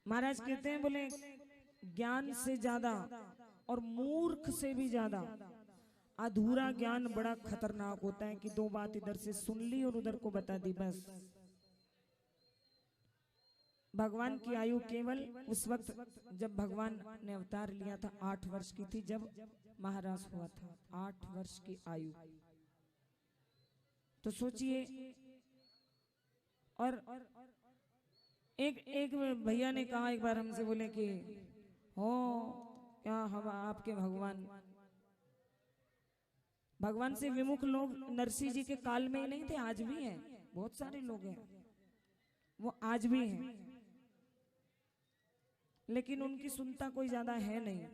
महाराज कहते हैं बोले ज्ञान से ज्यादा और मूर्ख से भी ज्यादा अधूरा ज्ञान बड़ा खतरनाक होता है कि दो बात इधर से सुन ली और उधर को बता दी बस। भगवान की आयु केवल उस वक्त जब भगवान ने अवतार लिया था 8 वर्ष की थी, जब महाराज हुआ था 8 वर्ष की आयु। तो सोचिए। और एक भैया ने कहा एक बार हमसे, बोले कि हो क्या हम आपके भगवान से विमुख लोग नरसिंह जी के काल में ही नहीं थे, आज भी हैं, बहुत सारे लोग हैं वो आज भी हैं, लेकिन उनकी सुनता कोई ज्यादा है नहीं।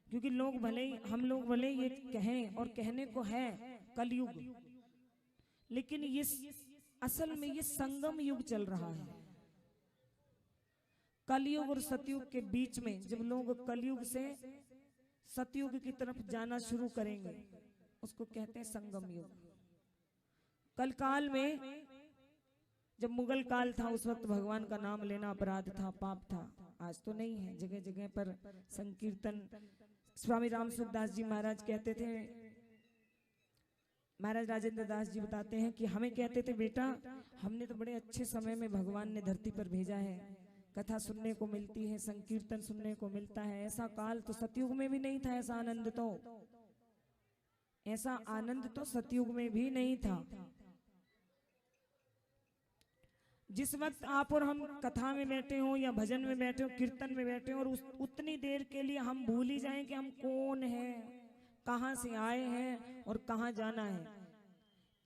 क्योंकि लोग भले ही, हम लोग भले ये कहें और कहने को है कलयुग, लेकिन ये असल में ये संगम युग चल रहा है। कलयुग और सतयुग के बीच में जब लोग कलयुग से सतयुग की तरफ जाना शुरू करेंगे उसको कहते हैं संगम युग। कल काल में जब मुगल काल था उस वक्त भगवान का नाम लेना अपराध था, पाप था। आज तो नहीं है, जगह जगह पर संकीर्तन। स्वामी राम सुखदास जी महाराज कहते थे, महाराज राजेंद्र दास जी बताते हैं कि हमें कहते थे बेटा हमने तो बड़े अच्छे समय में भगवान ने धरती पर भेजा है, कथा सुनने को मिलती है, संकीर्तन सुनने को मिलता है। ऐसा काल तो सतयुग में भी नहीं था, ऐसा आनंद तो सतयुग में भी नहीं था। जिस वक्त आप और हम कथा में बैठे हो या भजन में बैठे हो, कीर्तन में बैठे हो, और उतनी देर के लिए हम भूल ही जाएं कि हम कौन हैं, कहां से आए हैं और कहां जाना है।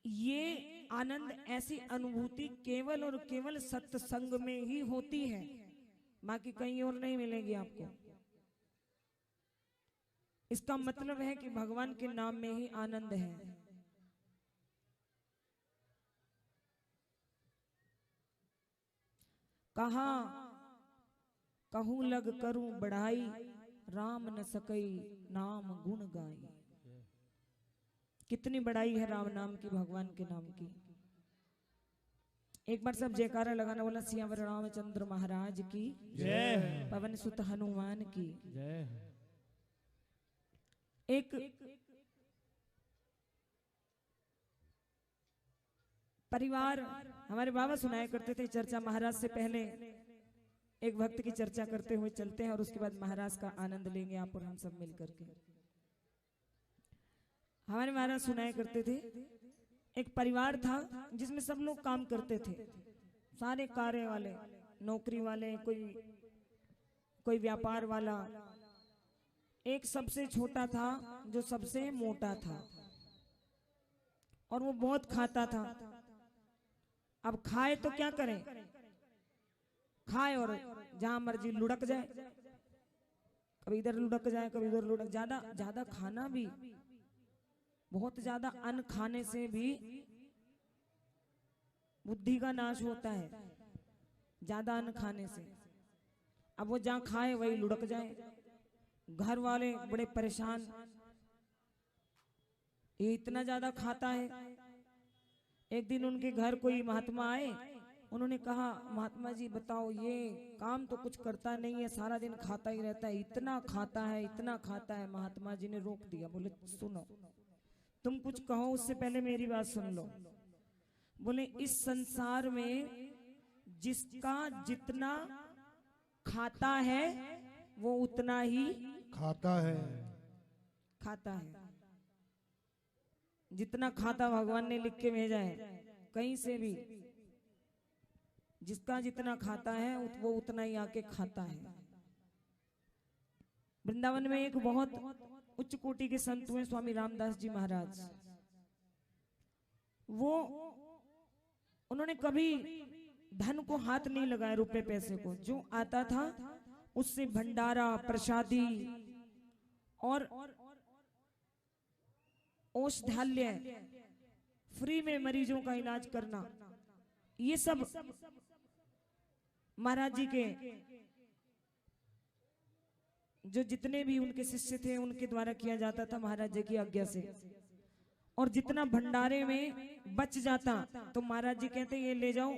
ये आनंद, ऐसी अनुभूति केवल और केवल सत्संग में ही होती है, बाकी कहीं और नहीं मिलेगी आपको। इसका मतलब है कि भगवान के नाम में ही आनंद है। कहा कहूं लग करूं बढ़ाई, राम न सकई नाम गुण गाई। कितनी बड़ाई है राम नाम की, भगवान के नाम की। एक बार सब जयकारा लगाना, बोला सियावर रामचंद्र महाराज की जय, पवन सुत हनुमान की जय। एक परिवार, हमारे बाबा सुनाया करते थे चर्चा, महाराज से पहले एक भक्त की चर्चा करते हुए चलते हैं और उसके बाद महाराज का आनंद लेंगे आप और हम सब मिल करके। हमारे महाराज सुनाया करते थे, एक परिवार था जिसमें सब लोग काम करते थे, सारे कार्य वाले, नौकरी वाले, कोई व्यापार वाला। एक सबसे छोटा था जो सबसे मोटा था और वो बहुत खाता था। अब खाए तो क्या करें, खाए और जहां मर्जी लुढ़क जाए, कभी इधर लुढ़क जाए कभी उधर लुढ़क। ज्यादा खाना भी, बहुत ज्यादा अन्न खाने से भी बुद्धि का नाश होता है, ज्यादा अन्न खाने से। अब वो जहां खाए वही लुढ़क जाए। घर वाले बड़े परेशान, ये इतना ज्यादा खाता है। एक दिन उनके घर कोई महात्मा आए, उन्होंने कहा महात्मा जी बताओ, ये काम तो कुछ करता नहीं है, सारा दिन खाता ही रहता है, इतना खाता है, इतना खाता है। महात्मा जी ने रोक दिया, बोले सुनो, तुम कुछ कहो उससे पहले मेरी बात सुन लो। बोले इस संसार में जिसका जितना खाता है वो उतना ही खाता है। जितना खाता भगवान ने लिख के भेजा है कहीं से भी, जिसका जितना खाता है वो उतना ही आके खाता है। वृंदावन में एक बहुत उच्च कोटि के संत हुए स्वामी रामदास जी महाराज। वो उन्होंने कभी धन को हाथ नहीं लगाया, रुपए पैसे को। जो आता था उससे भंडारा, प्रसादी और औषधालय, फ्री में मरीजों का इलाज करना, ये सब महाराज जी के जो जितने भी उनके शिष्य थे उनके द्वारा किया जाता था महाराज जी की आज्ञा से। और जितना भंडारे में बच जाता तो महाराज जी कहते ये ले जाओ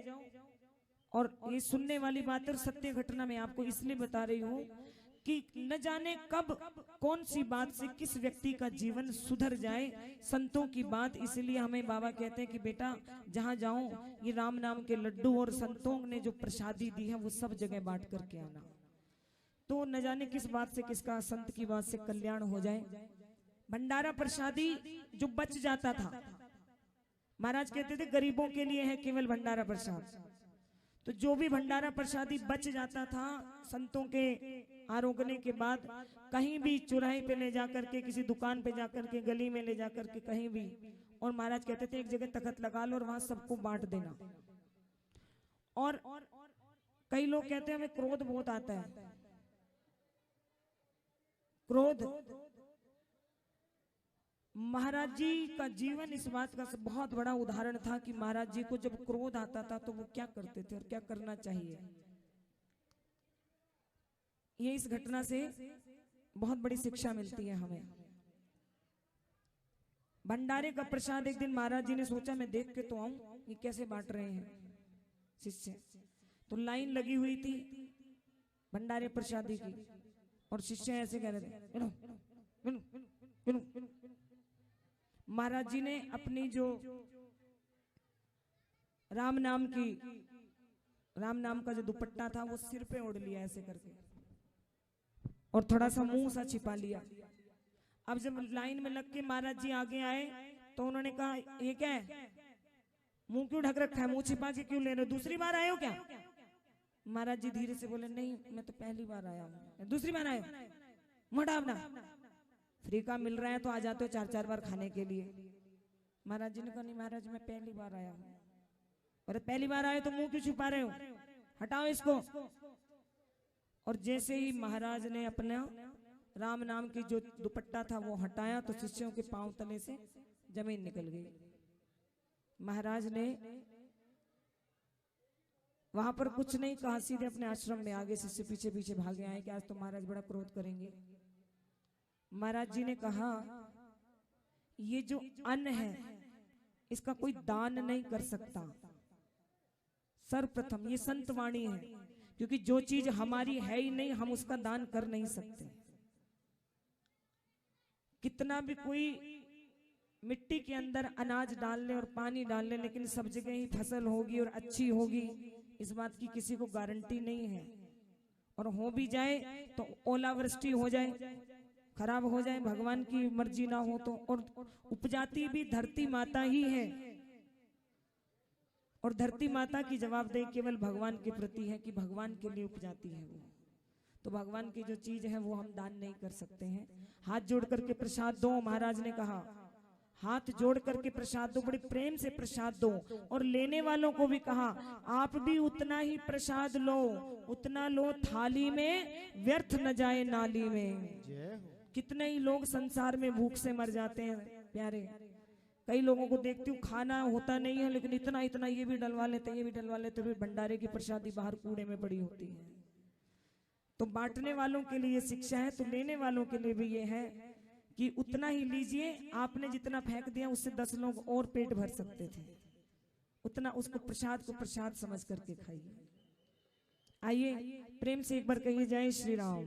और ये सुनने वाली बात और सत्य घटना मैं आपको इसलिए बता रही हूँ कि न जाने कब कौन सी बात से किस व्यक्ति का जीवन सुधर जाए। संतों की बात, इसलिए हमें बाबा कहते हैं कि बेटा जहाँ जाओ ये राम नाम के लड्डू और संतों ने जो प्रसादी दी है वो सब जगह बांट करके आना। तो न जाने किस बात से किसका संत की बात से कल्याण हो जाए। भंडारा प्रसादी जो बच जाता था, महाराज कहते थे गरीबों के लिए है केवल भंडारा प्रसाद। तो जो भी भंडारा प्रसादी बच जाता था संतों के आरोगने के बाद, कहीं भी चौराहे पे ले जाकर के, किसी दुकान पे जाकर के, गली में ले जाकर के, कहीं भी, और महाराज कहते थे एक जगह तख्त लगा लो और वहां सबको बांट देना। और कई लोग कहते हैं हमें क्रोध बहुत आता है। क्रोध, महाराज जी का जीवन इस बात का बहुत बड़ा उदाहरण था कि महाराज जी को जब क्रोध आता था तो वो क्या करते थे और क्या करना चाहिए। ये इस घटना से बहुत बड़ी शिक्षा मिलती है हमें। भंडारे का प्रसाद एक दिन महाराज जी ने सोचा मैं देख के तो आऊं ये कैसे बांट रहे हैं शिष्य। तो लाइन लगी हुई थी भंडारे प्रसादी की और शिष्य ऐसे कह रहे थे। महाराज जी ने अपनी जो राम नाम का जो दुपट्टा था वो सिर पे ओढ़ लिया ऐसे करके और थोड़ा सा मुंह सा छिपा लिया। अब जब लाइन में लग के महाराज जी आगे आए तो उन्होंने कहा ये क्या है, मुंह क्यों ढक रखा है, मुंह छिपा के क्यों ले रहे हो, दूसरी बार आए हो क्या। महाराज जी धीरे से बोले नहीं मैं तो पहली बार आया हूँ। दूसरी बार आए हो, मोटा अपना फ्री का मिल रहा है तो आ जाते हो 4-4 बार खाने के लिए। महाराज जी ने कहा नहीं महाराज मैं पहली बार आया हूँ। अरे पहली बार आए तो मुंह क्यों छुपा रहे हो, हटाओ इसको। और जैसे ही महाराज ने अपना राम नाम की जो दुपट्टा था वो हटाया तो शिष्यों के पांव तले से जमीन निकल गई। महाराज ने वहां पर कुछ नहीं कहा, सीधे अपने आश्रम में आगे शिष्य पीछे पीछे भागे आए कि आज तो महाराज बड़ा क्रोध करेंगे। महाराज जी ने कहा ये जो अन्न है इसका कोई दान नहीं कर सकता। सर्वप्रथम ये संत वाणी है, क्योंकि जो चीज हमारी है ही नहीं हम उसका दान कर नहीं सकते। कितना भी कोई मिट्टी के अंदर अनाज डाल ले और पानी डाल ले, लेकिन सब जगह ही फसल होगी और अच्छी होगी इस बात की किसी को गारंटी नहीं है। और हो भी जाए तो ओलावृष्टि हो जाए, खराब हो जाए, भगवान की मर्जी ना हो तो। और उपजाती भी धरती माता ही है और धरती माता की जवाबदेही केवल भगवान के प्रति है कि भगवान के लिए उपजाती है वो। तो भगवान की जो चीज है वो हम दान नहीं कर सकते हैं। हाथ जोड़ करके प्रसाद दो, महाराज ने कहा हाथ जोड़ करके प्रसाद दो, बड़े प्रेम से प्रसाद दो। और लेने वालों को भी कहा आप भी उतना ही प्रसाद लो, उतना लो थाली में, व्यर्थ न जाए नाली में। कितने ही लोग संसार में भूख से मर जाते हैं प्यारे। कई लोगों को देखती हूँ खाना होता नहीं है लेकिन इतना इतना ये भी डलवा लेते ये भी डलवा लेते, फिर भंडारे की प्रसादी बाहर कूड़े में पड़ी होती है। तो बांटने वालों के लिए शिक्षा है, तो लेने वालों के लिए भी ये है कि उतना ही लीजिए। आपने जितना फेंक दिया उससे 10 लोग और पेट भर सकते थे, उतना उसको प्रसाद को प्रसाद समझ करके खाइए। आइए प्रेम से एक बार कहिए जय श्री राम।